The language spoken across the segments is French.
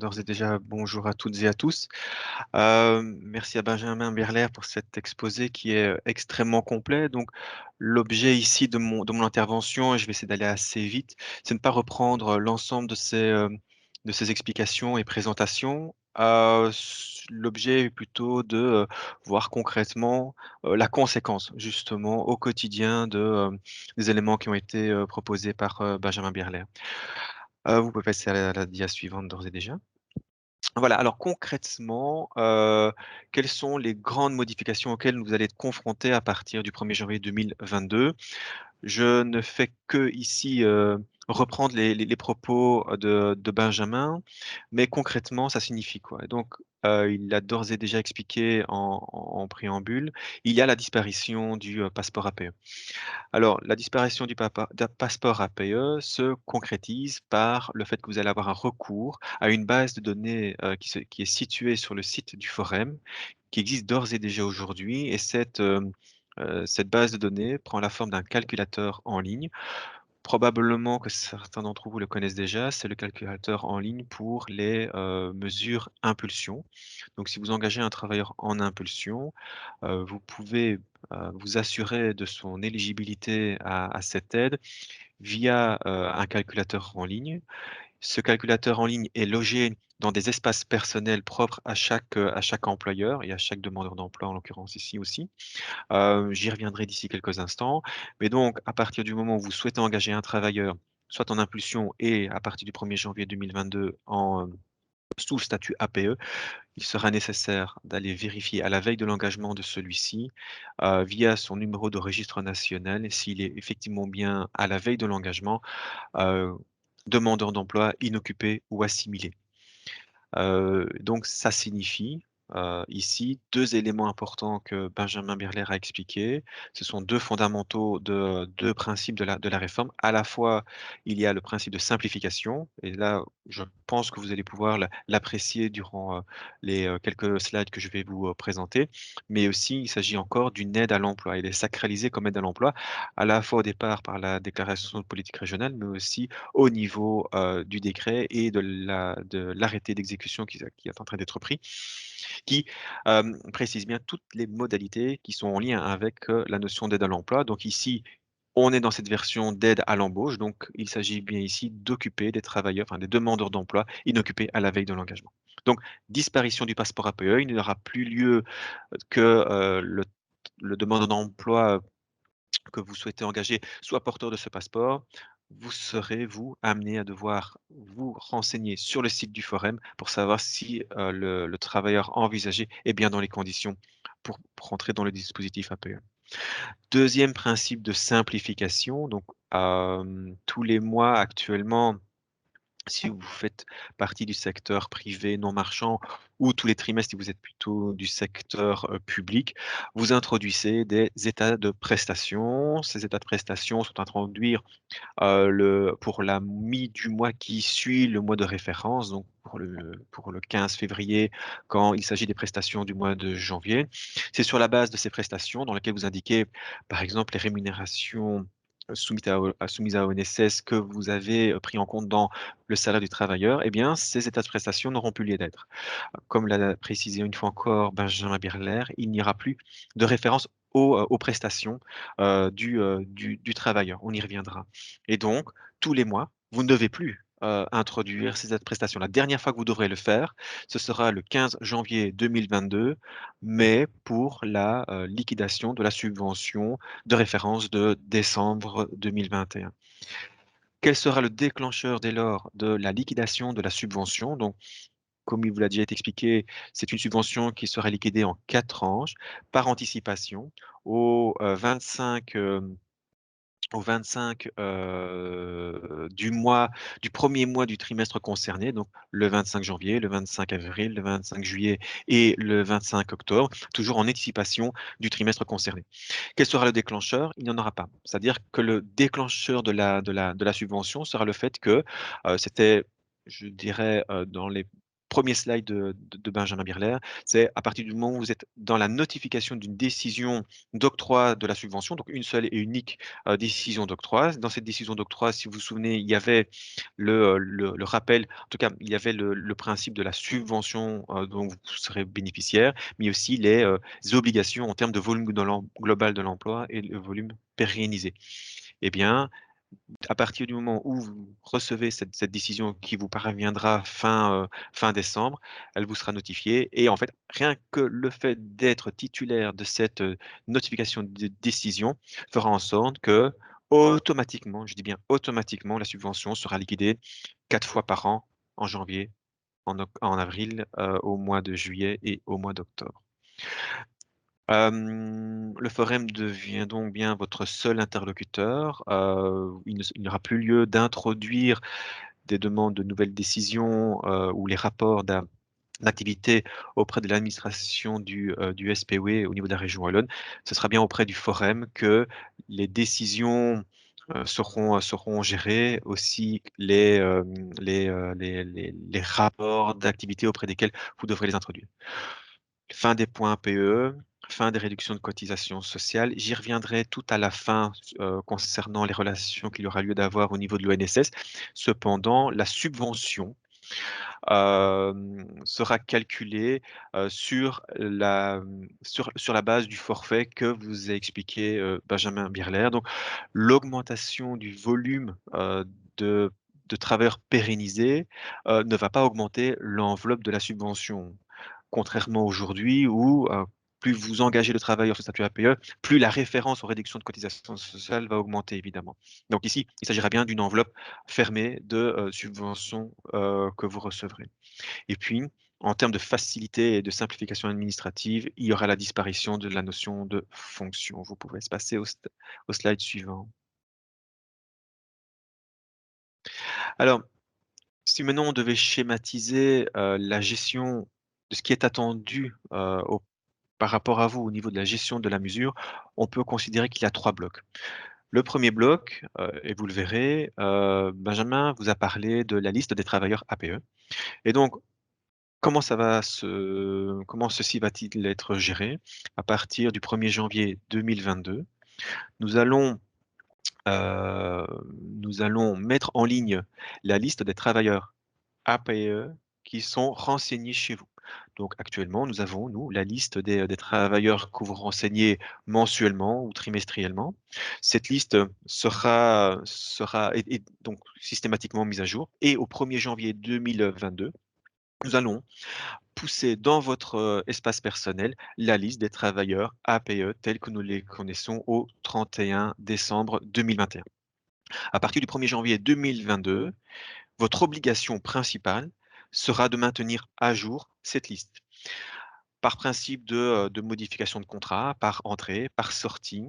d'ores et déjà, bonjour à toutes et à tous. Merci à Benjamin Berler pour cet exposé qui est extrêmement complet. Donc, l'objet ici de mon intervention, et je vais essayer d'aller assez vite, c'est de ne pas reprendre l'ensemble de ces explications et présentations. L'objet est plutôt de voir concrètement la conséquence, justement, au quotidien des éléments qui ont été proposés par Benjamin Berler. Vous pouvez passer à la dia suivante d'ores et déjà. Voilà, alors concrètement, quelles sont les grandes modifications auxquelles vous allez être confrontés à partir du 1er janvier 2022? Je ne fais que ici, reprendre les propos de Benjamin, mais concrètement, ça signifie quoi? Donc, il l'a d'ores et déjà expliqué en préambule, il y a la disparition du, passeport APE. Alors, la disparition du passeport APE se concrétise par le fait que vous allez avoir un recours à une base de données, qui est située sur le site du Forem, qui existe d'ores et déjà aujourd'hui et cette base de données prend la forme d'un calculateur en ligne. Probablement que certains d'entre vous le connaissent déjà, c'est le calculateur en ligne pour les, mesures impulsion. Donc si vous engagez un travailleur en impulsion, vous pouvez, vous assurer de son éligibilité à cette aide via, un calculateur en ligne. Ce calculateur en ligne est logé dans des espaces personnels propres à chaque employeur et à chaque demandeur d'emploi, en l'occurrence ici aussi. J'y reviendrai d'ici quelques instants. Mais donc à partir du moment où vous souhaitez engager un travailleur, soit en impulsion et à partir du 1er janvier 2022 sous le statut APE, il sera nécessaire d'aller vérifier à la veille de l'engagement de celui-ci, via son numéro de registre national, s'il est effectivement bien à la veille de l'engagement, heu, demandeur d'emploi, inoccupé ou assimilé. Donc ça signifie, ici 2 éléments importants que Benjamin Birler a expliqués. Ce sont 2 fondamentaux de 2 principes de la réforme. À la fois, il y a le principe de simplification et là, je pense que vous allez pouvoir l'apprécier durant, les, quelques slides que je vais vous, présenter. Mais aussi, il s'agit encore d'une aide à l'emploi. Elle est sacralisée comme aide à l'emploi, à la fois au départ par la déclaration de politique régionale, mais aussi au niveau, du décret et de l'arrêté d'exécution qui est en train d'être pris, qui, précise bien toutes les modalités qui sont en lien avec, la notion d'aide à l'emploi. Donc ici, on est dans cette version d'aide à l'embauche, donc il s'agit bien ici d'occuper des travailleurs, enfin des demandeurs d'emploi inoccupés à la veille de l'engagement. Donc disparition du passeport APE, il n'y aura plus lieu que, le demandeur d'emploi que vous souhaitez engager soit porteur de ce passeport, vous serez, vous, amené à devoir vous renseigner sur le site du Forum pour savoir si, le travailleur envisagé est bien dans les conditions pour rentrer dans le dispositif APE. Deuxième principe de simplification, donc, tous les mois actuellement, si vous faites partie du secteur privé non marchand ou tous les trimestres si vous êtes plutôt du secteur, public, vous introduisez des états de prestation. Ces états de prestation sont introduits, pour la mi du mois qui suit le mois de référence, donc pour le 15 février quand il s'agit des prestations du mois de janvier. C'est sur la base de ces prestations dans lesquelles vous indiquez, par exemple, les rémunérations, soumises à ONSS que vous avez, pris en compte dans le salaire du travailleur, eh bien, ces états de prestation n'auront plus lieu d'être. Comme l'a précisé une fois encore Benjamin Birler, il n'y aura plus de référence aux prestations, du travailleur. On y reviendra et donc tous les mois, vous ne devez plus, introduire ces aides prestations. La dernière fois que vous devrez le faire, ce sera le 15 janvier 2022, mais pour la, liquidation de la subvention de référence de décembre 2021. Quel sera le déclencheur dès lors de la liquidation de la subvention? Donc comme il vous l'a déjà été expliqué, c'est une subvention qui sera liquidée en 4 tranches par anticipation au, 25, du premier mois du trimestre concerné, donc le 25 janvier, le 25 avril, le 25 juillet et le 25 octobre, toujours en anticipation du trimestre concerné. Quel sera le déclencheur? Il n'y en aura pas. C'est-à-dire que le déclencheur de la subvention sera le fait que, c'était, je dirais, dans les 1er slide de Benjamin Birler, c'est à partir du moment où vous êtes dans la notification d'une décision d'octroi de la subvention, donc une seule et unique, décision d'octroi. Dans cette décision d'octroi, si vous vous souvenez, il y avait le rappel, en tout cas, il y avait le principe de la subvention, dont vous serez bénéficiaire, mais aussi les obligations en termes de volume global de l'emploi et le volume pérennisé. Eh bien, à partir du moment où vous recevez cette décision qui vous parviendra fin décembre, elle vous sera notifiée et en fait, rien que le fait d'être titulaire de cette, notification de décision fera en sorte que, automatiquement, je dis bien automatiquement, la subvention sera liquidée 4 fois par an, en janvier, en avril, au mois de juillet et au mois d'octobre. Le forum devient donc bien votre seul interlocuteur. Il n'aura plus lieu d'introduire des demandes de nouvelles décisions, ou les rapports d'activité auprès de l'administration du SPW au niveau de la région wallonne. Ce sera bien auprès du forum que les décisions, seront gérées, aussi les rapports d'activité auprès desquels vous devrez les introduire. Fin des points PE, fin des réductions de cotisations sociales. J'y reviendrai tout à la fin, concernant les relations qu'il y aura lieu d'avoir au niveau de l'ONSS. Cependant, la subvention, sera calculée, sur la base du forfait que vous a expliqué, Benjamin Birler. Donc l'augmentation du volume, de de travailleurs pérennisés, ne va pas augmenter l'enveloppe de la subvention. Contrairement aujourd'hui où, plus vous engagez le travailleur sur statut APE, plus la référence aux réductions de cotisations sociales va augmenter évidemment. Donc ici, il s'agira bien d'une enveloppe fermée de, subventions, que vous recevrez. Et puis, en termes de facilité et de simplification administrative, il y aura la disparition de la notion de fonction. Vous pouvez se passer au slide suivant. Alors, si maintenant on devait schématiser, la gestion de ce qui est attendu, par rapport à vous au niveau de la gestion de la mesure, on peut considérer qu'il y a 3 blocs. Le premier bloc, et vous le verrez, Benjamin vous a parlé de la liste des travailleurs APE et donc comment ceci va-t-il être géré? À partir du 1er janvier 2022, nous allons, heu, nous allons mettre en ligne la liste des travailleurs APE qui sont renseignés chez vous. Donc actuellement, nous avons, nous, la liste des travailleurs que vous renseignez mensuellement ou trimestriellement. Cette liste sera est donc systématiquement mise à jour et au 1er janvier 2022, nous allons pousser dans votre, espace personnel la liste des travailleurs APE tels que nous les connaissons au 31 décembre 2021. À partir du 1er janvier 2022, votre obligation principale sera de maintenir à jour cette liste. Par principe de modification de contrat, par entrée, par sortie.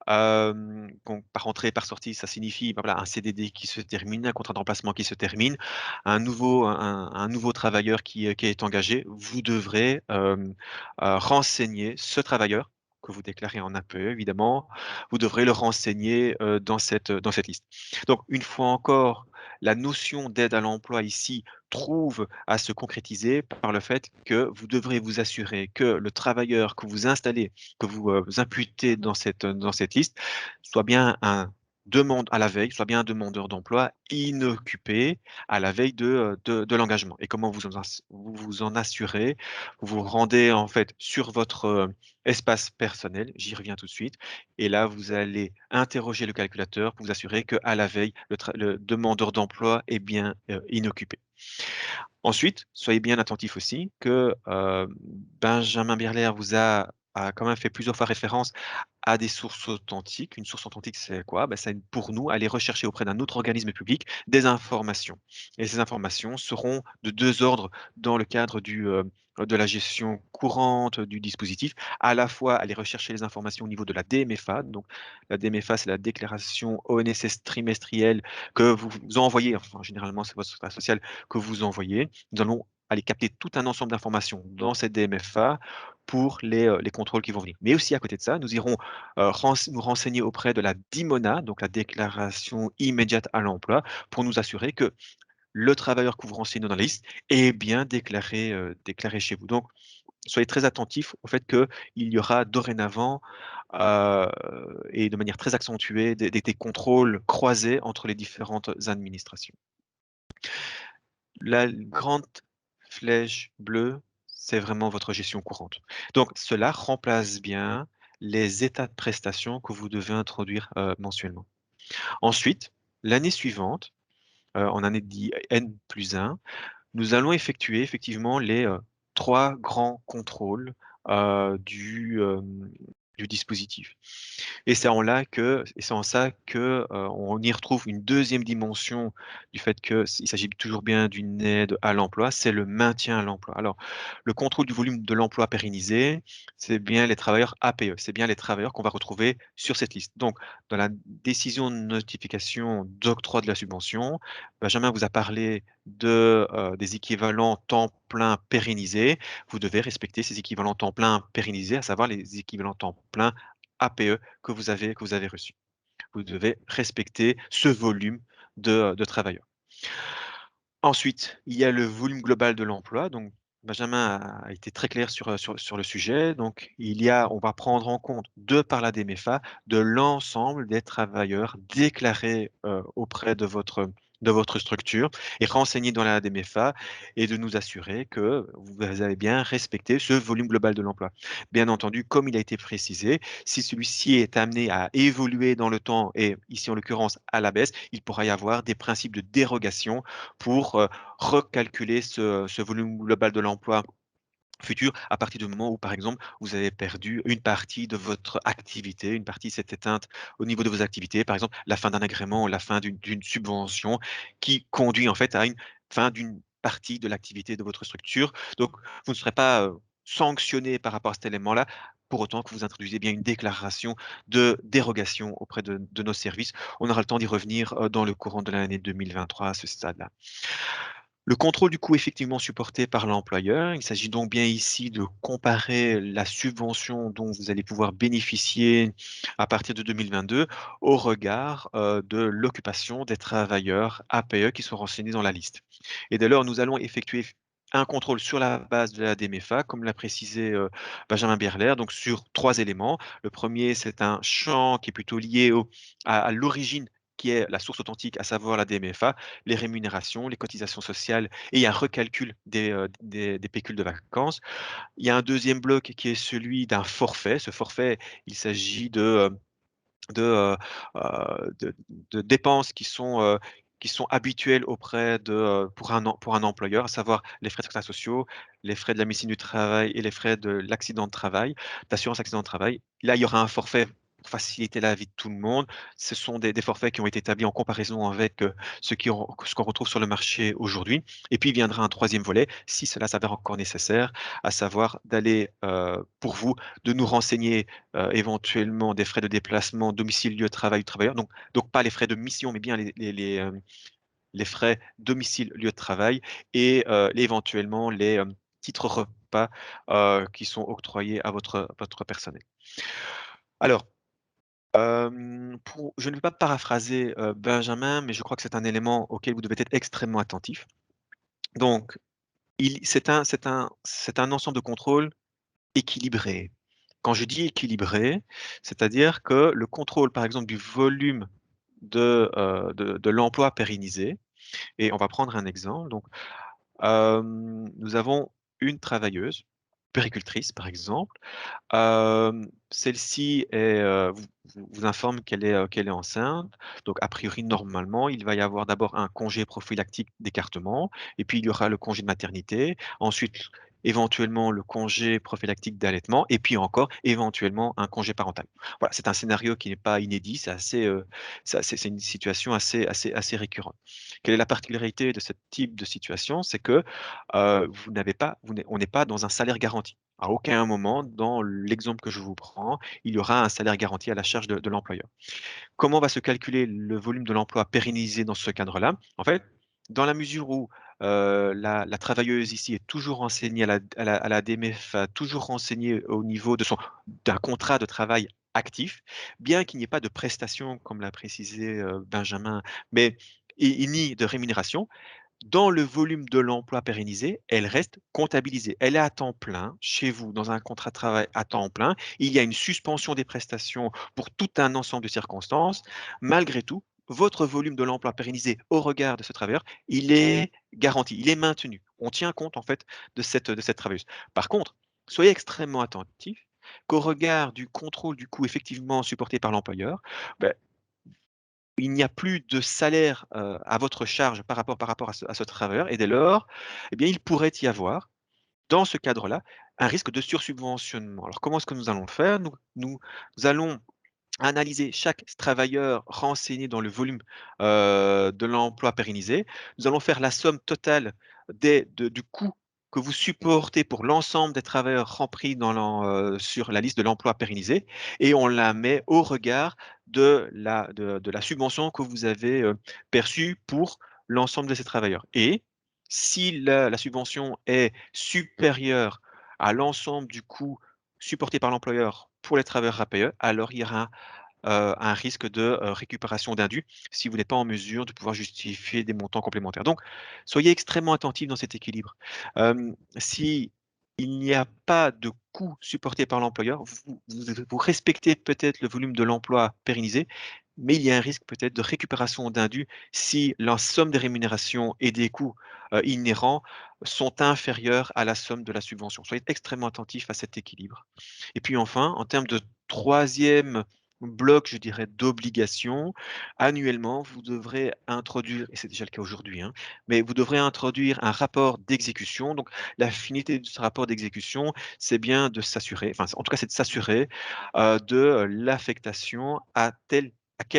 Donc par entrée et par sortie, ça signifie, bah, voilà, un CDD qui se termine, un contrat de remplacement qui se termine, un nouveau travailleur qui est engagé. Vous devrez, renseigner ce travailleur que vous déclarez en APE évidemment, vous devrez le renseigner, dans cette liste. Donc une fois encore, la notion d'aide à l'emploi ici trouve à se concrétiser par le fait que vous devrez vous assurer que le travailleur que vous installez, que vous imputez dans cette liste, soit bien un à la veille, soit bien un demandeur d'emploi inoccupé à la veille de l'engagement. Et comment vous vous en assurez? Vous vous rendez en fait sur votre, espace personnel, j'y reviens tout de suite, et là vous allez interroger le calculateur pour vous assurer qu'à la veille, le demandeur d'emploi est bien, inoccupé. Ensuite, soyez bien attentifs aussi que, Benjamin Birler a quand même fait plusieurs fois référence à des sources authentiques. Une source authentique, c'est quoi? Bah, c'est pour nous aller rechercher auprès d'un autre organisme public des informations et ces informations seront de 2 ordres dans le cadre de la gestion courante du dispositif. À la fois, aller rechercher les informations au niveau de la DMFA. Donc la DMFA, c'est la déclaration ONSS trimestrielle que vous envoyez, enfin généralement c'est votre secrétaire social que vous envoyez. Nous allons aller capter tout un ensemble d'informations dans cette DMFA pour les contrôles qui vont venir. Mais aussi à côté de ça, nous irons, nous renseigner auprès de la DIMONA, donc la déclaration immédiate à l'emploi, pour nous assurer que le travailleur que vous renseignez dans la liste est bien déclaré chez vous. Donc, soyez très attentifs au fait qu'il y aura dorénavant, heu et de manière très accentuée des contrôles croisés entre les différentes administrations. La grande flèche bleue, c'est vraiment votre gestion courante. Donc cela remplace bien les états de prestation que vous devez introduire, mensuellement. Ensuite, l'année suivante, en année dit N+1, nous allons effectuer effectivement les, 3 grands contrôles, du dispositif. Et c'est en ça que, on y retrouve une deuxième dimension du fait qu'il s'agit toujours bien d'une aide à l'emploi, c'est le maintien à l'emploi. Alors, le contrôle du volume de l'emploi pérennisé, c'est bien les travailleurs APE, c'est bien les travailleurs qu'on va retrouver sur cette liste. Donc, dans la décision de notification d'octroi de la subvention, Benjamin vous a parlé des équivalents temps plein pérennisés. Vous devez respecter ces équivalents temps plein pérennisés, à savoir les équivalents temps plein APE que vous avez reçu. Vous devez respecter ce volume de travailleurs. Ensuite, il y a le volume global de l'emploi. Donc, Benjamin a été très clair sur le sujet. Donc, on va prendre en compte, de par la DMFA, de l'ensemble des travailleurs déclarés auprès de votre structure et renseignés dans la DMFA, et de nous assurer que vous avez bien respecté ce volume global de l'emploi. Bien entendu, comme il a été précisé, si celui-ci est amené à évoluer dans le temps et ici en l'occurrence à la baisse, il pourra y avoir des principes de dérogation pour, recalculer ce volume global de l'emploi futur à partir du moment où, par exemple, vous avez perdu une partie de votre activité, une partie s'est éteinte au niveau de vos activités, par exemple, la fin d'un agrément, la fin d'une subvention qui conduit en fait à une fin d'une partie de l'activité de votre structure. Donc vous ne serez pas, sanctionné par rapport à cet élément-là, pour autant que vous introduisez bien une déclaration de dérogation auprès de nos services. On aura le temps d'y revenir, dans le courant de l'année 2023 à ce stade-là. Le contrôle du coût effectivement supporté par l'employeur, il s'agit donc bien ici de comparer la subvention dont vous allez pouvoir bénéficier à partir de 2022 au regard, de l'occupation des travailleurs APE qui sont renseignés dans la liste. Et dès lors, nous allons effectuer un contrôle sur la base de la DMFA, comme l'a précisé, Benjamin Birler, donc sur 3 éléments. Le premier, c'est un champ qui est plutôt lié à l'origine, qui est la source authentique, à savoir la DMFA, les rémunérations, les cotisations sociales, et il y a un recalcul des pécules de vacances. Il y a un deuxième bloc qui est celui d'un forfait. Ce forfait, il s'agit de, de dépenses qui sont habituelles pour un employeur, à savoir les frais de traitements sociaux, les frais de la médecine du travail et les frais de l'accident de travail, d'assurance accident de travail. Là, il y aura un forfait pour faciliter la vie de tout le monde. Ce sont des forfaits qui ont été établis en comparaison avec, ce qu'on retrouve sur le marché aujourd'hui. Et puis, il viendra un troisième volet, si cela s'avère encore nécessaire, à savoir d'aller, pour vous, de nous renseigner éventuellement des frais de déplacement, domicile, lieu de travail du travailleur, donc pas les frais de mission, mais bien les frais domicile, lieu de travail, et éventuellement les, titres repas, qui sont octroyés à votre personnel. Alors, je ne vais pas paraphraser, Benjamin, mais je crois que c'est un élément auquel vous devez être extrêmement attentif. Donc c'est un ensemble de contrôles équilibré. Quand je dis équilibré, c'est-à-dire que le contrôle, par exemple, du volume de l'emploi pérennisé, et on va prendre un exemple. Donc, nous avons une travailleuse, puéricultrice, par exemple. Celle-ci vous informe qu'elle est enceinte. Donc a priori, normalement, il va y avoir d'abord un congé prophylactique d'écartement, et puis il y aura le congé de maternité. Ensuite, éventuellement, le congé prophylactique d'allaitement, et puis encore, éventuellement, un congé parental. Voilà, c'est un scénario qui n'est pas inédit, c'est une situation assez récurrente. Quelle est la particularité de ce type de situation? C'est que, on n'est pas dans un salaire garanti. À aucun moment, dans l'exemple que je vous prends, il y aura un salaire garanti à la charge de l'employeur. Comment va se calculer le volume de l'emploi pérennisé dans ce cadre-là? En fait, dans la mesure où, la travailleuse ici est toujours renseignée à la DMF, toujours renseignée au niveau d'un contrat de travail actif, bien qu'il n'y ait pas de prestation comme l'a précisé, Benjamin, mais ni de rémunération. dans le volume de l'emploi pérennisé, elle reste comptabilisée. Elle est à temps plein chez vous dans un contrat de travail à temps plein. Il y a une suspension des prestations pour tout un ensemble de circonstances. Malgré tout, votre volume de l'emploi pérennisé au regard de ce travailleur, il est garanti, il est maintenu. On tient compte en fait de cette travailleuse. Par contre, soyez extrêmement attentifs qu'au regard du contrôle du coût effectivement supporté par l'employeur, ben, il n'y a plus de salaire, à votre charge par rapport à ce travailleur et dès lors, eh bien, il pourrait y avoir, dans ce cadre-là, un risque de sursubventionnement. Alors comment est-ce que nous allons le faire? Nous allons analyser chaque travailleur renseigné dans le volume, de l'emploi pérennisé. Nous allons faire la somme totale du coût que vous supportez pour l'ensemble des travailleurs remplis sur la liste de l'emploi pérennisé et on la met au regard de la subvention que vous avez, perçue pour l'ensemble de ces travailleurs et si la subvention est supérieure à l'ensemble du coût supporté par l'employeur pour les travailleurs rappelés, alors il y aura un risque de, récupération d'indus si vous n'êtes pas en mesure de pouvoir justifier des montants complémentaires. Donc, soyez extrêmement attentifs dans cet équilibre. Si il n'y a pas de coût supporté par l'employeur, vous respectez peut-être le volume de l'emploi pérennisé, mais il y a un risque peut-être de récupération d'indus si la somme des rémunérations et des coûts, inhérents sont inférieurs à la somme de la subvention. Soyez extrêmement attentifs à cet équilibre. Et puis enfin, en termes de troisième bloc, je dirais, d'obligations, annuellement, vous devrez introduire, et c'est déjà le cas aujourd'hui, hein, mais vous devrez introduire un rapport d'exécution. Donc, la finalité de ce rapport d'exécution, c'est bien de s'assurer, enfin, en tout cas, c'est de s'assurer de l'affectation à quelle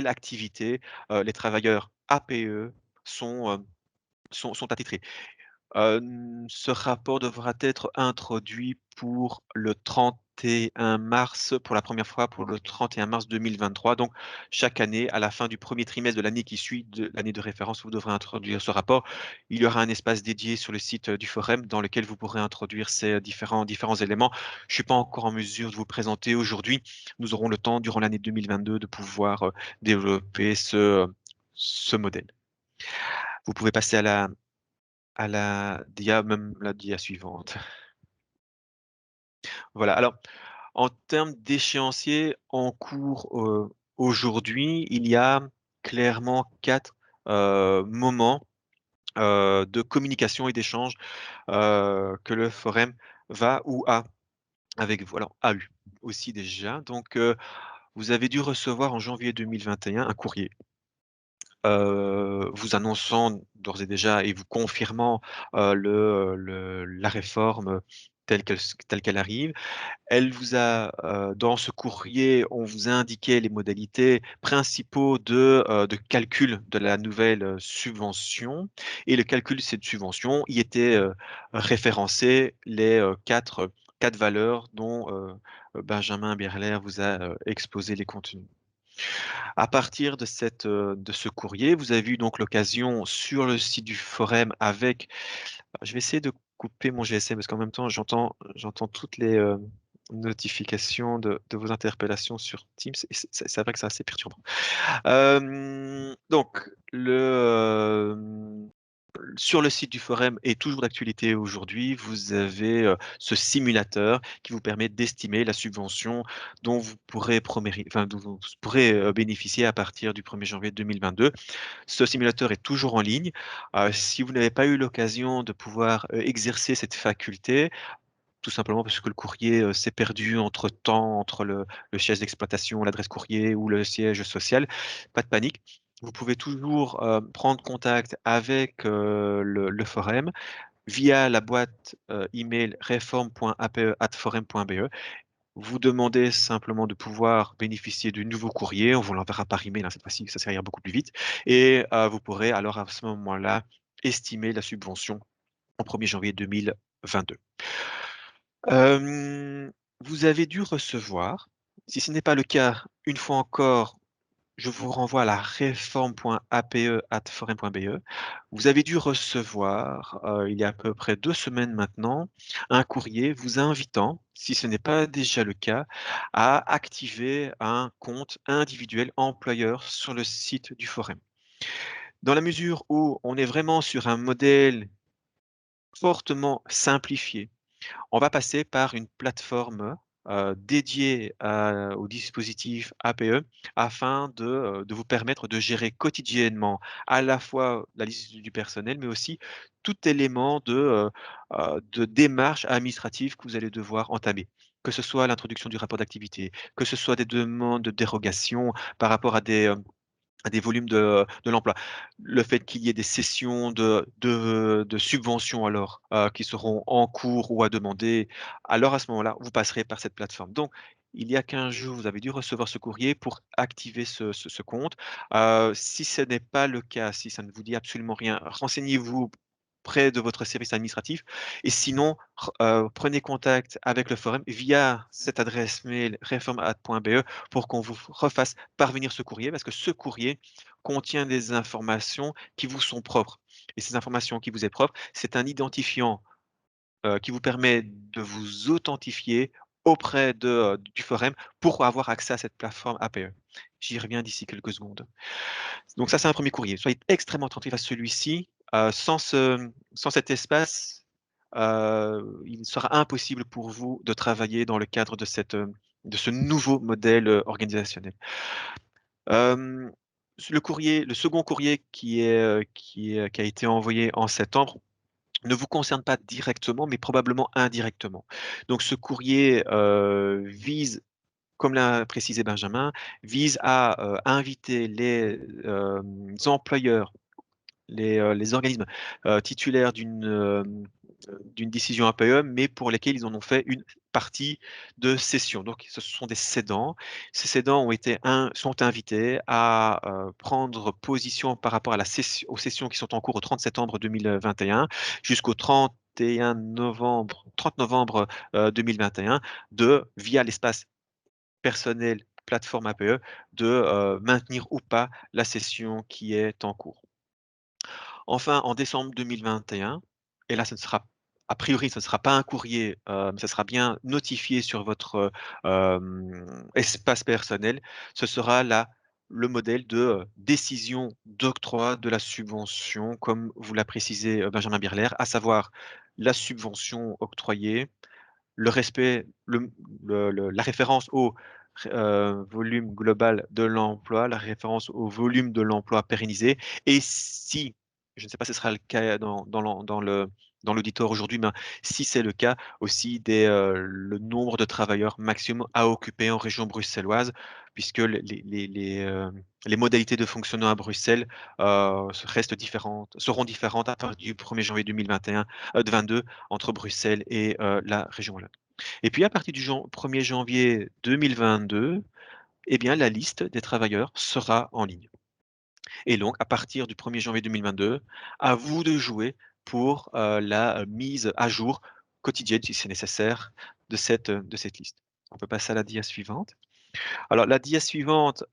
activité les travailleurs APE sont, sont attitrés. Ce rapport devra être introduit pour le 31 mars, pour la première fois pour le 31 mars 2023. Donc chaque année, à la fin du premier trimestre de l'année qui suit de l'année de référence, vous devrez introduire ce rapport. Il y aura un espace dédié sur le site, du forum dans lequel vous pourrez introduire ces différents éléments. Je ne suis pas encore en mesure de vous présenter aujourd'hui. Nous aurons le temps durant l'année 2022 de pouvoir, développer ce modèle. Vous pouvez passer même la dia suivante. Voilà, alors en termes d'échéancier en cours, aujourd'hui, il y a clairement 4 moments, de communication et d'échange, que le forum va ou a avec vous. Alors a eu aussi déjà, donc vous avez dû recevoir en janvier 2021 un courrier, vous annonçant d'ores et déjà et vous confirmant, la réforme telle qu'elle arrive. Elle vous a, dans ce courrier, on vous a indiqué les modalités principaux de calcul de la nouvelle, subvention et le calcul de cette subvention, y étaient, référencés les, 4 valeurs dont, Benjamin Birler vous a, exposé les contenus. À partir de ce courrier, vous avez eu donc l'occasion sur le site du forum avec je vais essayer de couper mon GSM parce qu'en même temps j'entends toutes les, notifications de vos interpellations sur Teams et c'est vrai que c'est assez perturbant. Donc sur le site du forum et toujours d'actualité aujourd'hui, vous avez, ce simulateur qui vous permet d'estimer la subvention dont vous pourrez dont vous pourrez, bénéficier à partir du 1er janvier 2022. Ce simulateur est toujours en ligne. Si vous n'avez pas eu l'occasion de pouvoir, exercer cette faculté, tout simplement parce que le courrier, s'est perdu entre-temps, entre le siège d'exploitation, l'adresse courrier ou le siège social, pas de panique. Vous pouvez toujours, prendre contact avec, le forum via la boîte, email reform.ape@forum.be. Vous demandez simplement de pouvoir bénéficier du nouveau courrier, on vous l'enverra par email, hein, cette fois-ci, ça ira beaucoup plus vite et vous pourrez alors à ce moment-là estimer la subvention au 1er janvier 2022. Hem, Vous avez dû recevoir, si ce n'est pas le cas, une fois encore, je vous renvoie à la réforme.ape@forum.be. Vous avez dû recevoir, il y a à peu près 2 semaines maintenant, un courrier vous invitant, si ce n'est pas déjà le cas, à activer un compte individuel employeur sur le site du forum. Dans la mesure où on est vraiment sur un modèle fortement simplifié, on va passer par une plateforme, dédiée au dispositif APE afin de vous permettre de gérer quotidiennement à la fois la liste du personnel, mais aussi tout élément de démarche administrative que vous allez devoir entamer. Que ce soit l'introduction du rapport d'activité, que ce soit des demandes de dérogation par rapport à des volumes de l'emploi. Le fait qu'il y ait des cessions de subventions alors, qui seront en cours ou à demander, alors à ce moment-là, vous passerez par cette plateforme. Donc il y a 15 jours, vous avez dû recevoir ce courrier pour activer ce compte. Si ce n'est pas le cas, si ça ne vous dit absolument rien, renseignez-vous près de votre service administratif et sinon prenez contact avec le forum via cette adresse mail reformat.be pour qu'on vous refasse parvenir ce courrier parce que ce courrier contient des informations qui vous sont propres et ces informations qui vous est propre, c'est un identifiant, qui vous permet de vous authentifier auprès du forum pour avoir accès à cette plateforme APE. J'y reviens d'ici quelques secondes. Donc ça, c'est un premier courrier. Soyez extrêmement attentifs à celui-ci, sans cet espace, il sera impossible pour vous de travailler dans le cadre de ce nouveau modèle, organisationnel. Hem, le second courrier qui a été envoyé en septembre ne vous concerne pas directement, mais probablement indirectement. Donc ce courrier, vise, comme l'a précisé Benjamin, vise à, inviter employeurs, les organismes, titulaires d'une décision APE, mais pour lesquels ils en ont fait une partie de cession. Donc ce sont des cédants. Ces cédants sont invités à, prendre position par rapport à la cession aux cessions qui sont en cours au 30 septembre 2021 jusqu'au 30 novembre, 2021 via l'espace personnel plateforme APE, maintenir ou pas la cession qui est en cours. Enfin, en décembre 2021, et là, ce ne sera a priori, ce ne sera pas un courrier, mais ce sera bien notifié sur votre, espace personnel. Ce sera le modèle de, décision d'octroi de la subvention, comme vous l'a précisé, Benjamin Birler, à savoir la subvention octroyée, le respect, la référence au volume global de l'emploi, la référence au volume de l'emploi pérennisé et si, je ne sais pas si ce sera le cas dans l'auditoire aujourd'hui, mais si c'est le cas aussi le nombre de travailleurs maximum à occuper en région bruxelloise puisque les modalités de fonctionnement à Bruxelles, seront différentes à partir du 1er janvier 2021, de 22 entre Bruxelles et la région wallonne. Et puis à partir du 1er janvier 2022, eh bien la liste des travailleurs sera en ligne. Et donc à partir du 1er janvier 2022, à vous de jouer pour, la mise à jour quotidienne, si c'est nécessaire, de cette liste. On peut passer à la dia suivante. Alors la dia suivante,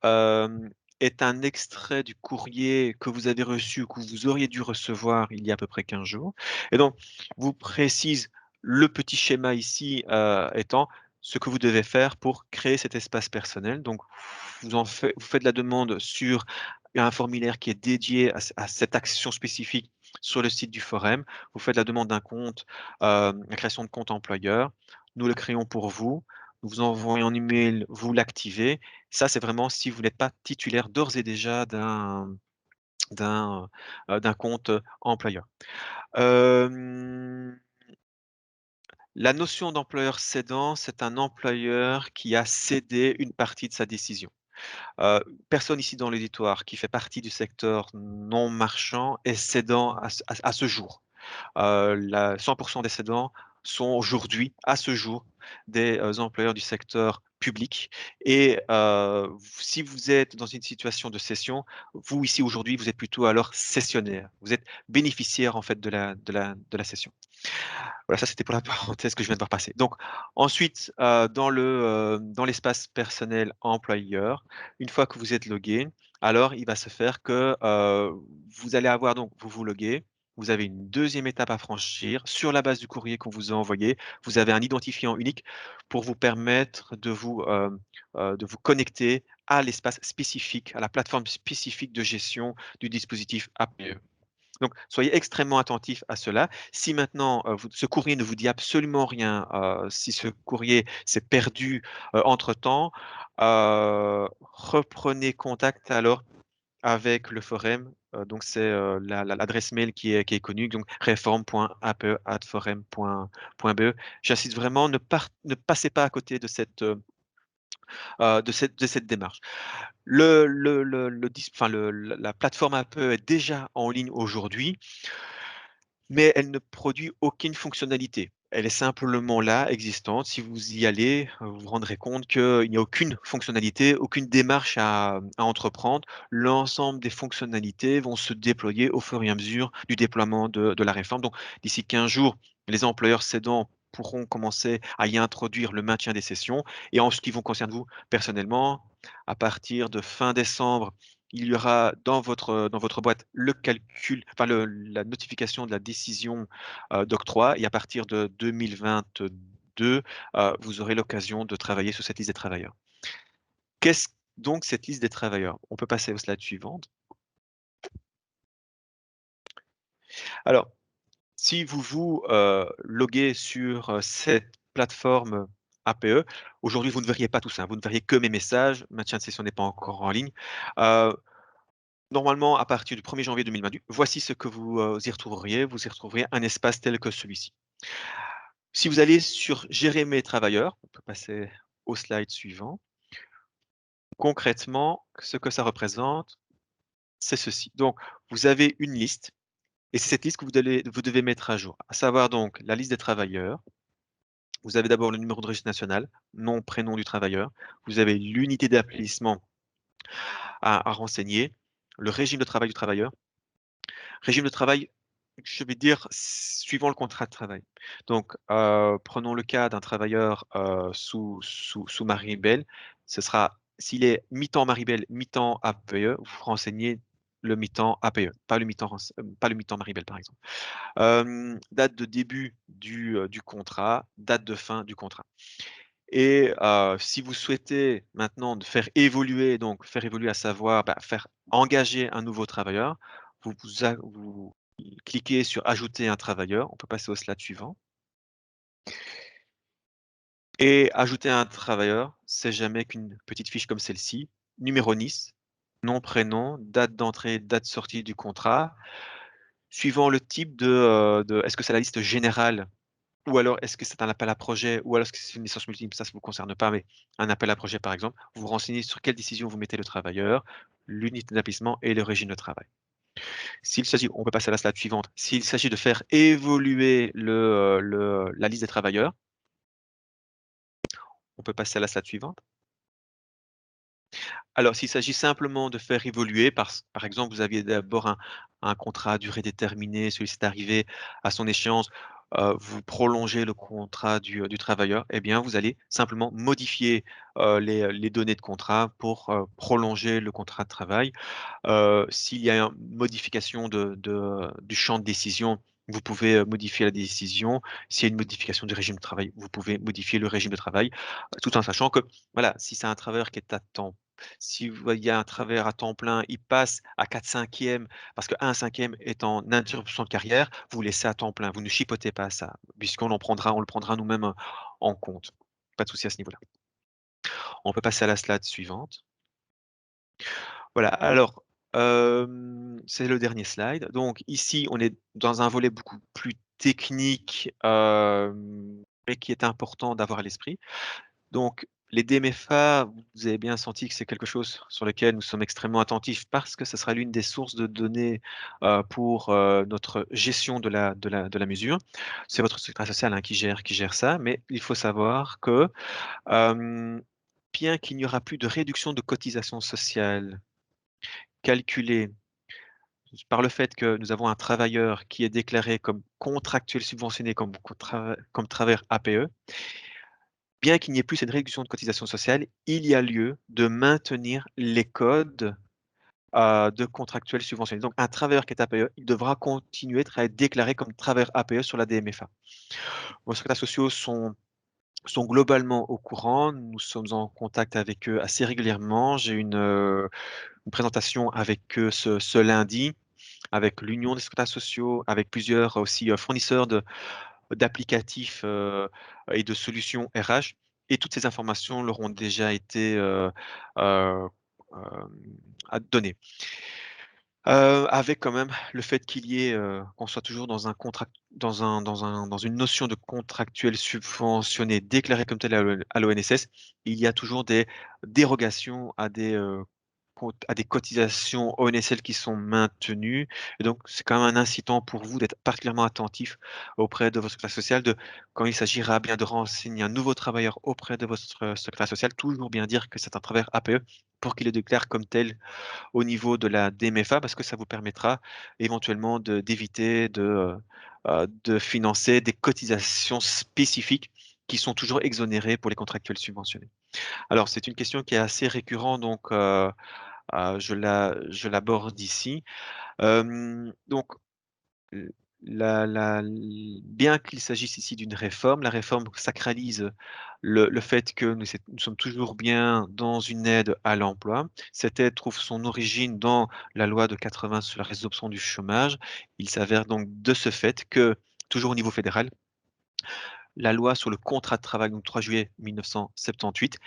est un extrait du courrier que vous avez reçu, que vous auriez dû recevoir il y a à peu près 15 jours et donc vous précise le petit schéma ici, étant ce que vous devez faire pour créer cet espace personnel. Donc vous faites la demande sur un formulaire qui est dédié à cette action spécifique sur le site du forum. Vous faites la demande d'un compte, la création de compte employeur. Nous le créons pour vous. Nous vous envoyons un email, vous l'activez. Ça, c'est vraiment si vous n'êtes pas titulaire d'ores et déjà d'un compte, employeur. Hem, la notion d'employeur cédant, c'est un employeur qui a cédé une partie de sa décision. Personne ici dans l'auditoire qui fait partie du secteur non marchand est cédant à ce jour. La 100 des cédants sont aujourd'hui, à ce jour, des, employeurs du secteur public et si vous êtes dans une situation de cession, vous ici aujourd'hui, vous êtes plutôt alors cessionnaire. Vous êtes bénéficiaire en fait de la cession. Voilà, ça c'était pour la parenthèse que je viens de voir passer. Donc ensuite, dans l'espace personnel employeur, une fois que vous êtes logué, alors il va se faire que, vous allez avoir donc vous vous loguez, vous avez une deuxième étape à franchir. Sur la base du courrier qu'on vous a envoyé, vous avez un identifiant unique pour vous permettre de vous connecter à l'espace spécifique, à la plateforme spécifique de gestion du dispositif APE. Donc, soyez extrêmement attentifs à cela. Si maintenant, ce courrier ne vous dit absolument rien, si ce courrier s'est perdu, entre-temps, reprenez contact alors avec le forum. Donc c'est, l'adresse mail qui est connue, donc reform.ape@forum.be. J'insiste vraiment, ne passez pas à côté de cette démarche. Le dis enfin le la plateforme APE est déjà en ligne aujourd'hui, mais elle ne produit aucune fonctionnalité. Elle est simplement là, existante. Si vous y allez, vous vous rendrez compte qu'il n'y a aucune fonctionnalité, aucune démarche à entreprendre. L'ensemble des fonctionnalités vont se déployer au fur et à mesure du déploiement de la réforme. Donc d'ici 15 jours, les employeurs cédants pourront commencer à y introduire le maintien des sessions et en ce qui vous concerne vous personnellement, à partir de fin décembre, il y aura dans votre boîte le calcul, enfin la notification de la décision, d'octroi et à partir de 2022, vous aurez l'occasion de travailler sur cette liste des travailleurs. Qu'est-ce donc cette liste des travailleurs? On peut passer au slide suivante. Alors, si vous vous, loguez sur, cette plateforme APE, aujourd'hui vous ne verriez pas tout ça, vous ne verriez que mes messages, maintien de session n'est pas encore en ligne. Heu Normalement, à partir du 1er janvier 2022, voici ce que vous, y retrouveriez. Vous y retrouveriez un espace tel que celui-ci. Si vous allez sur «Gérer mes travailleurs», on peut passer au slide suivant. Concrètement, ce que ça représente, c'est ceci. Donc, vous avez une liste et c'est cette liste que vous devez mettre à jour. À savoir donc la liste des travailleurs. Vous avez d'abord le numéro de registre national, nom, prénom du travailleur. Vous avez l'unité d'établissement à renseigner, le régime de travail du travailleur. Régime de travail, je vais dire suivant le contrat de travail. Donc, prenons le cas d'un travailleur, sous Maribel, ce sera s'il est mi-temps Maribel, mi-temps APE, vous renseignez le mi-temps APE, pas le mi-temps Maribel, par exemple. Date de début du contrat, date de fin du contrat et si vous souhaitez maintenant de faire évoluer à savoir, faire engager un nouveau travailleur, vous cliquez sur «Ajouter un travailleur», on peut passer au slide suivant et ajouter un travailleur, c'est jamais qu'une petite fiche comme celle-ci, numéro NIS, nom, prénom, date d'entrée, date de sortie du contrat. Suivant le type de est-ce que c'est la liste générale ou alors est-ce que c'est un appel à projet ou alors est-ce que c'est une licence multiple? Ça vous concerne pas, mais un appel à projet, par exemple, vous vous renseignez sur quelle décision vous mettez le travailleur, l'unité d'établissement et le régime de travail. S'il s'agit on peut passer à la slide suivante. S'il s'agit de faire évoluer la liste des travailleurs, on peut passer à la slide suivante. Alors s'il s'agit simplement de faire évoluer par exemple, vous aviez d'abord un contrat à durée déterminée, celui-ci est arrivé à son échéance, vous prolongez le contrat du travailleur et bien, vous allez simplement modifier, les données de contrat pour, prolonger le contrat de travail. S'il y a une modification du champ de décision, vous pouvez, modifier la décision. S'il y a une modification du régime de travail, vous pouvez modifier le régime de travail, tout en sachant que, voilà, si c'est un travailleur qui est à temps, si vous voyez un travailleur à temps plein, il passe à 4/5 parce qu'1 cinquième est en interruption de carrière, vous laissez à temps plein. Vous ne chipotez pas à ça, on le prendra nous-mêmes, en compte. Pas de souci à ce niveau-là. On peut passer à la slide suivante. Voilà, alors, c'est le dernier slide. Donc ici, on est dans un volet beaucoup plus technique, mais qui est important d'avoir à l'esprit. Donc les DMFA, vous avez bien senti que c'est quelque chose sur lequel nous sommes extrêmement attentifs parce que ce sera l'une des sources de données, pour, notre gestion de la mesure. C'est votre secrétaire social, hein, qui gère ça, mais il faut savoir que, bien qu'il n'y aura plus de réduction de cotisations sociales calculée par le fait que nous avons un travailleur qui est déclaré comme contractuel subventionné, comme travailleur APE, bien qu'il n'y ait plus cette réduction de cotisation sociale, il y a lieu de maintenir les codes, de contractuels subventionnés. Donc un travailleur qui est APE, il devra continuer à être déclaré comme travailleur APE sur la DMFA. Vos secrétaires sociaux sont globalement au courant. Nous sommes en contact avec eux assez régulièrement. J'ai une présentation avec eux ce lundi, avec l'Union des secrétaires sociaux, avec plusieurs aussi fournisseurs d'applicatifs et de solutions RH. Et toutes ces informations leur ont déjà été euh, données. Avec quand même le fait qu'il y ait, qu'on soit toujours dans un contrat, dans une notion de contractuel subventionné déclaré comme tel à l'ONSS, il y a toujours des dérogations à des cotisations ONSL qui sont maintenues. Et donc, c'est quand même un incitant pour vous d'être particulièrement attentif auprès de votre secrétaire social, quand il s'agira bien de renseigner un nouveau travailleur auprès de votre secrétaire social, toujours bien dire que c'est un travailleur APE pour qu'il le déclare comme tel au niveau de la DMFA, parce que ça vous permettra éventuellement d'éviter de financer des cotisations spécifiques qui sont toujours exonérées pour les contractuels subventionnés. Alors, c'est une question qui est assez récurrente, donc je l'aborde ici. Donc, L bien qu'il s'agisse ici d'une réforme, la réforme sacralise le fait que nous sommes toujours bien dans une aide à l'emploi. Cette aide trouve son origine dans la loi de 80 sur la résorption du chômage. Il s'avère donc de ce fait que, toujours au niveau fédéral, la loi sur le contrat de travail, donc 3 juillet 1978,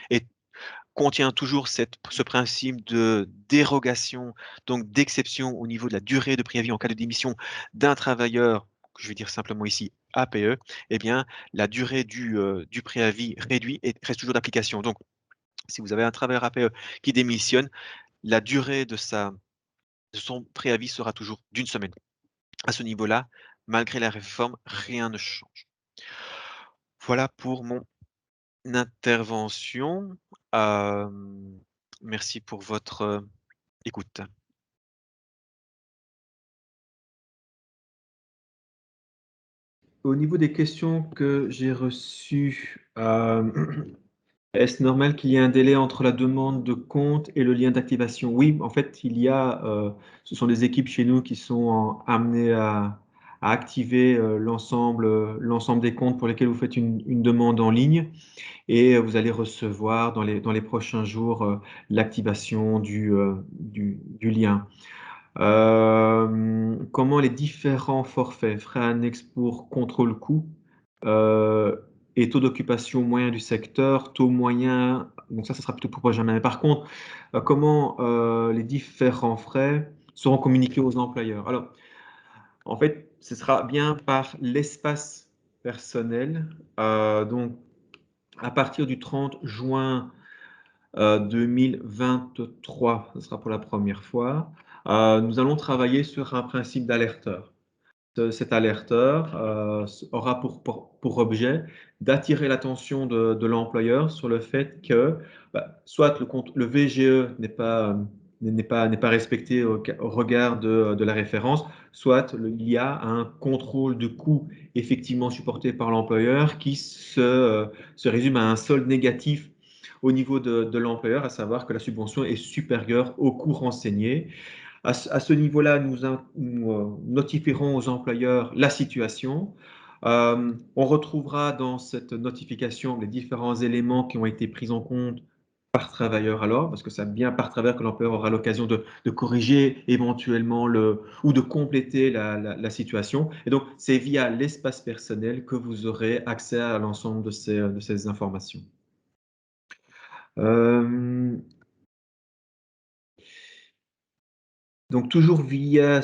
contient toujours ce principe de dérogation, donc d'exception au niveau de la durée de préavis en cas de démission d'un travailleur, que je vais dire simplement ici APE, eh bien, la durée du préavis réduit et reste toujours d'application. Donc, si vous avez un travailleur APE qui démissionne, la durée de son préavis sera toujours d'une semaine. À ce niveau-là, malgré la réforme, rien ne change. Voilà pour mon intervention. Merci pour votre écoute. Au niveau des questions que j'ai reçues, est-ce normal qu'il y ait un délai entre la demande de compte et le lien d'activation? Oui, en fait, ce sont des équipes chez nous qui sont amenées à activer l'ensemble des comptes pour lesquels vous faites une demande en ligne et vous allez recevoir dans les prochains jours l'activation du lien. Comment les différents forfaits, frais annexes pour contrôle coût et taux d'occupation moyen du secteur, taux moyen, donc ça sera plutôt pour Benjamin. Mais par contre, comment les différents frais seront communiqués aux employeurs? Alors, en fait, ce sera bien par l'espace personnel. Donc, à partir du 30 juin 2023, ce sera pour la première fois. Nous allons travailler sur un principe d'alerteur. Cet alerteur aura pour objet d'attirer l'attention de l'employeur sur le fait que soit le VGE n'est pas respecté au regard de la référence, soit il y a un contrôle de coût effectivement supporté par l'employeur qui se résume à un solde négatif au niveau de l'employeur, à savoir que la subvention est supérieure au coût renseigné. À ce niveau-là, nous notifierons aux employeurs la situation. On retrouvera dans cette notification les différents éléments qui ont été pris en compte par travailleur alors, parce que c'est bien par travailleur que l'employeur aura l'occasion de corriger éventuellement ou de compléter la situation. Et donc, c'est via l'espace personnel que vous aurez accès à l'ensemble de ces informations. Donc toujours via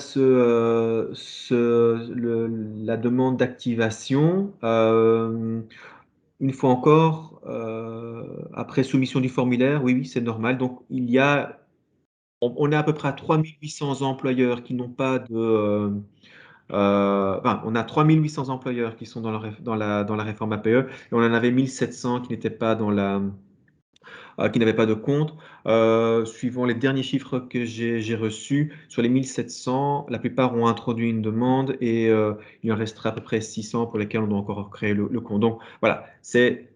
la demande d'activation, une fois encore, après soumission du formulaire, oui, oui, c'est normal. Donc on est à peu près à 3800 employeurs qui n'ont pas enfin, on a 3800 employeurs qui sont dans la réforme APE et on en avait 1700 qui n'étaient pas qui n'avaient pas de compte. Suivant les derniers chiffres que j'ai reçus, sur les 1700, la plupart ont introduit une demande et il en restera à peu près 600 pour lesquels on doit encore créer le compte. Donc voilà, c'est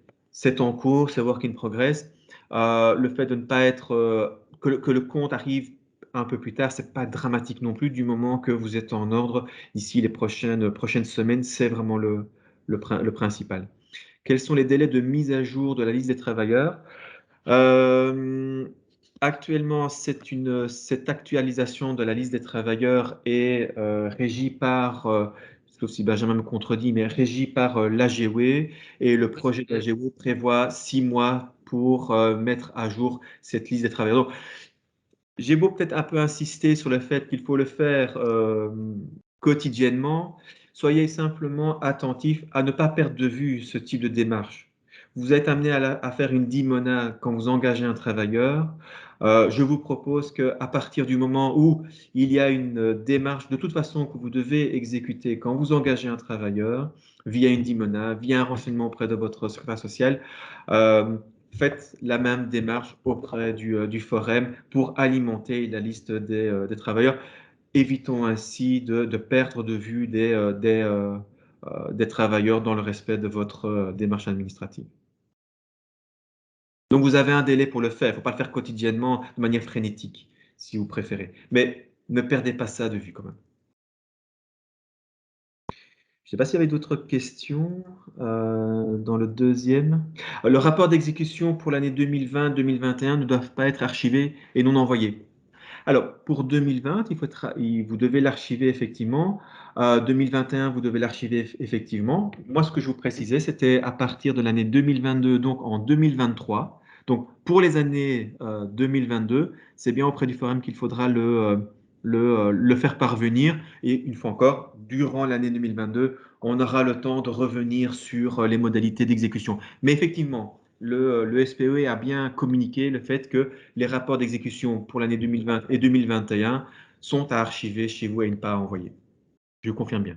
en cours, c'est work in progress. Le fait de ne pas être, que le compte arrive un peu plus tard, c'est pas dramatique non plus du moment que vous êtes en ordre d'ici les prochaines semaines, c'est vraiment le principal. Quels sont les délais de mise à jour de la liste des travailleurs? Hem, Actuellement, cette actualisation de la liste des travailleurs est, régie par, sauf si Benjamin me contredit, mais régie par, l'AGW, et le Oui. projet de l'AGW prévoit 6 mois pour, mettre à jour cette liste des travailleurs. Donc, j'ai beau peut-être un peu insister sur le fait qu'il faut le faire, quotidiennement, soyez simplement attentifs à ne pas perdre de vue ce type de démarche. Vous êtes amené à faire une dimona quand vous engagez un travailleur. Je vous propose qu'à partir du moment où il y a une, démarche de toute façon que vous devez exécuter quand vous engagez un travailleur, via une dimona, via un renseignement auprès de votre secrétaire social, hem, faites la même démarche auprès du forum pour alimenter la liste des travailleurs. Évitons ainsi de perdre de vue des travailleurs dans le respect de votre démarche administrative. Donc vous avez un délai pour le faire, il ne faut pas le faire quotidiennement de manière frénétique, si vous préférez. Mais ne perdez pas ça de vue quand même. Je ne sais pas s'il y avait d'autres questions dans le deuxième. Le rapport d'exécution pour l'année 2020-2021 ne doivent pas être archivés et non envoyés. Alors, pour 2020, vous devez l'archiver effectivement. 2021, vous devez l'archiver effectivement. Moi, ce que je vous précisais, c'était à partir de l'année 2022, donc en 2023. Donc, pour les années 2022, c'est bien auprès du forum qu'il faudra le faire parvenir. Et une fois encore, durant l'année 2022, on aura le temps de revenir sur les modalités d'exécution. Mais effectivement, le SPE a bien communiqué le fait que les rapports d'exécution pour l'année 2020 et 2021 sont à archiver chez vous et ne pas à envoyer. Je confirme bien.